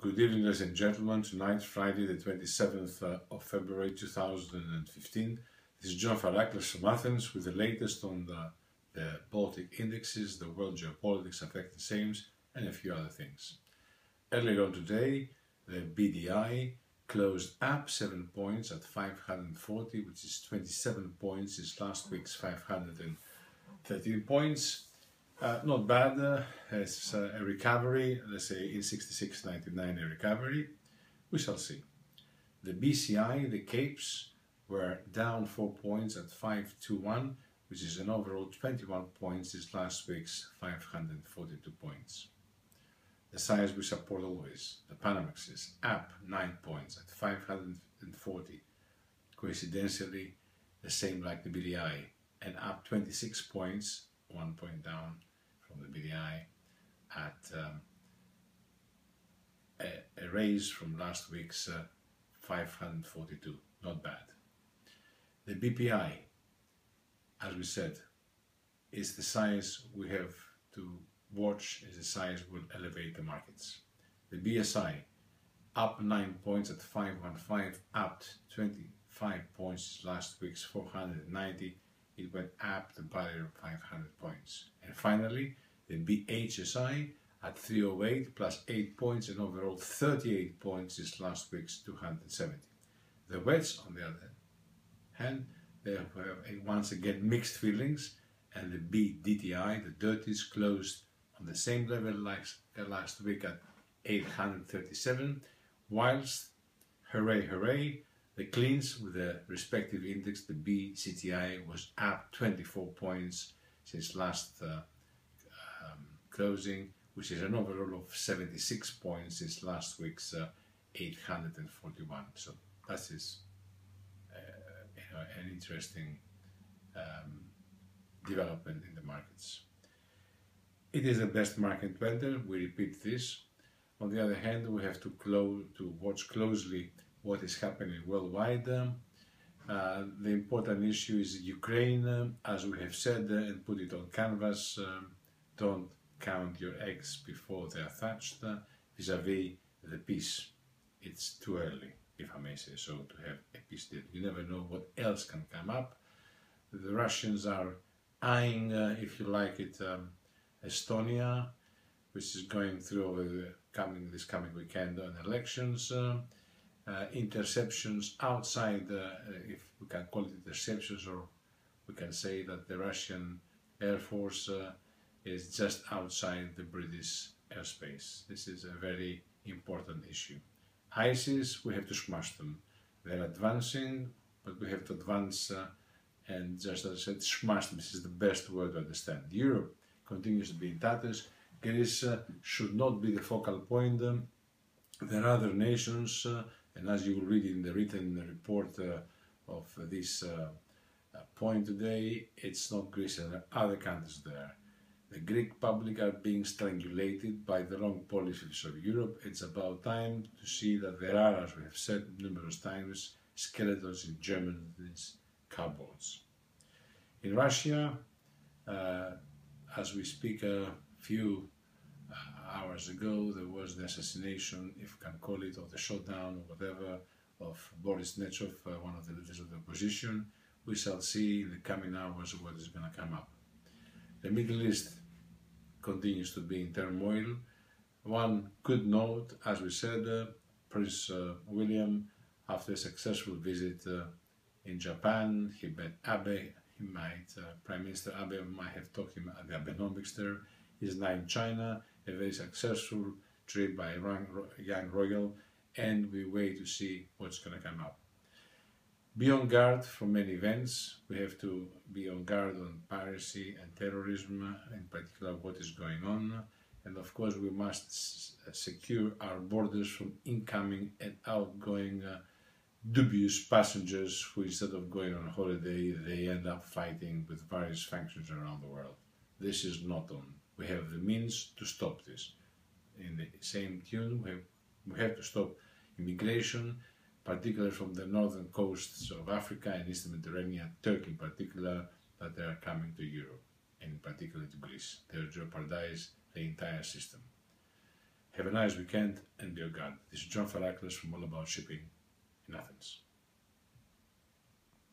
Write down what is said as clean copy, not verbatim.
Good evening, ladies and gentlemen. Tonight, Friday, the 27th of February 2015. This is John Faraklis from Athens with the latest on the Baltic indexes, the world geopolitics affecting SAMES, and a few other things. Earlier on today, the BDI closed up 7 points at 540, which is 27 points since last week's 513 points. Not bad, it's a recovery, let's say in 66.99 a recovery, we shall see. The BCI, the Capes, were down 4 points at 521, which is an overall 21 points since last week's 542 points. The size we support always, the Panamax is up 9 points at 540, coincidentally the same like the BDI, and up 26 points, 1 point down from the BDI at a raise from last week's 542, not bad. The BPI, as we said, is the size we have to watch, is the size will elevate the markets. The BSI up 9 points at 515, up 25 points last week's 490. It went up the barrier of 500 points. And finally, the BHSI at 308 plus 8 points and overall 38 points is last week's 270. The WETs, on the other hand, they have once again mixed feelings, and the BDTI, the dirties, closed on the same level like last week at 837, whilst, hooray, hooray, the cleans with the respective index, the BCTI, was up 24 points since last closing, which is an overall of 76 points since last week's 841. So that is an interesting development in the markets. It is the best market weather, we repeat this. On the other hand, we have to watch closely what is happening worldwide. The important issue is Ukraine, as we have said and put it on canvas. Don't count your eggs before they are hatched vis-a-vis the peace. It's too early, if I may say so, to have a peace deal. You never know what else can come up. The Russians are eyeing, if you like it, Estonia, which is going through over this coming weekend on elections. Interceptions outside, if we can call it interceptions, or we can say that the Russian Air Force is just outside the British airspace. This is a very important issue. ISIS, we have to smash them. They're advancing, but we have to advance and, just as I said, smash them. This is the best word to understand. Europe continues to be in tatters. Greece should not be the focal point. There are other nations, and as you will read in the written report of this point today, it's not Greece, and there are other countries there. The Greek public are being strangulated by the wrong policies of Europe. It's about time to see that there are, as we have said numerous times, skeletons in Germany's cupboards. In Russia, as we speak, a few hours ago, there was the assassination, if we can call it, or the shutdown or whatever, of Boris Nemtsov, one of the leaders of the opposition. We shall see in the coming hours what is going to come up. The Middle East continues to be in turmoil. One could note, as we said, Prince William, after a successful visit in Japan, he met Abe. Prime Minister Abe might have talked him at the Abenomics there. He's now in China, a very successful trip by a young royal, and we wait to see what's going to come up. Be on guard for many events. We have to be on guard on piracy and terrorism, in particular what is going on. And of course we must secure our borders from incoming and outgoing dubious passengers who, instead of going on holiday, they end up fighting with various factions around the world. This is not on. We have the means to stop this. In the same tune, we have to stop immigration, particularly from the northern coasts of Africa and Eastern Mediterranean, Turkey in particular, that they are coming to Europe, and in particular to Greece. They jeopardize the entire system. Have a nice weekend and be a God. This is John Faraklis from All About Shipping in Athens.